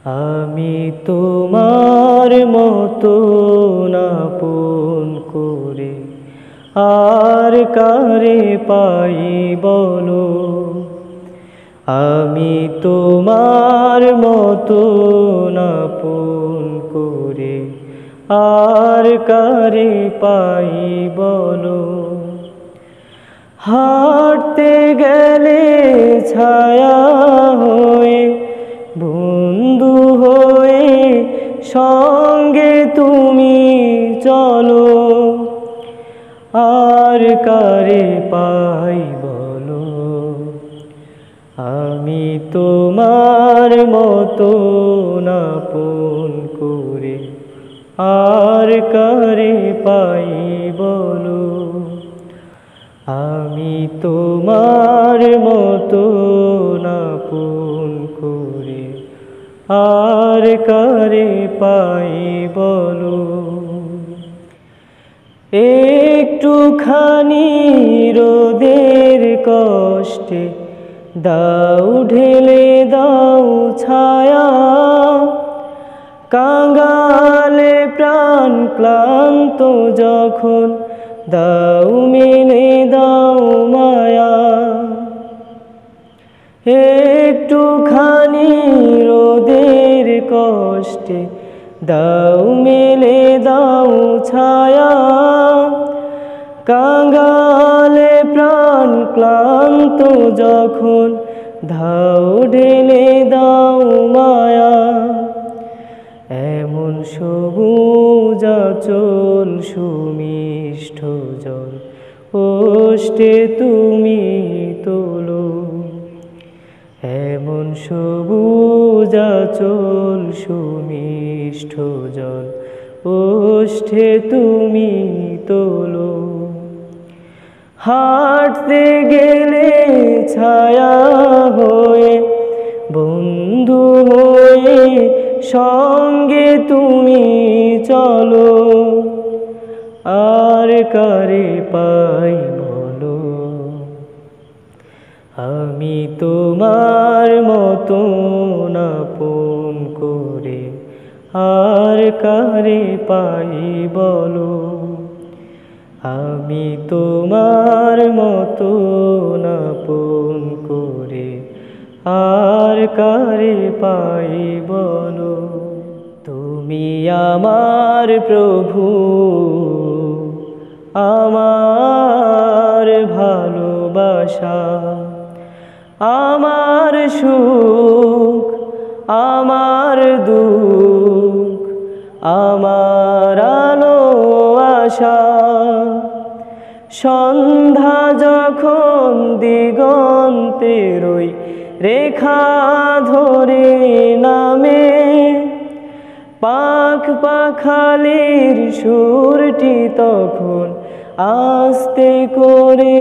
আমি তোমার মতো আপন করে আর কারে পাই বলো। আমি তোমার মতো আপন করে আর কারে পাই বলো। হাঁটতে গেলে ছায়া হয়ে, বন্ধু হয়ে সঙ্গে তুমি চলো। আর কারে পাই বলো। আমি তোমার মতো আপন করে আর কারে পাই বলো। আমি তোমার মতো আপন করে আর কারে পাই বলো। একটুখানি রোদের কষ্টে দাও ঢেলে দাও ছায়া। কাঙালে প্রাণ ক্লান্ত যখন দাও মেলে দাও মায়া। একটুখানি রোদের কষ্টে দাও মেলে দাও ছায়া। কাঙালে প্রাণ ক্লান্ত যখন দাও ঢেলে দাও মায়া। এমন সবুজ আঁচল সুমিষ্ঠ জল ওষ্ঠে তুমি তোলো। এমন সবুজ আঁচল সুমিষ্ঠ জল ওষ্ঠে তুমি তোলো। হাঁটতে গেলে ছায়া হয়ে, বন্ধু হয়ে সঙ্গে তুমি চলো। আর কারে পাই বলো। আমি তোমার মতো আপন করে আর কারে পাই বলো। আমি তোমার মতো আপন করে আর কারে পাই বলো। তুমি আমার প্রভু, আমার ভালোবাসা, আমার সুখ, আমার দুঃখ, আমার আলো আশা। সন্ধ্যা যখন দিগন্তের ওই রেখা ধরে নামে, পাখ পাখালির সুরটি তখন আস্তে করে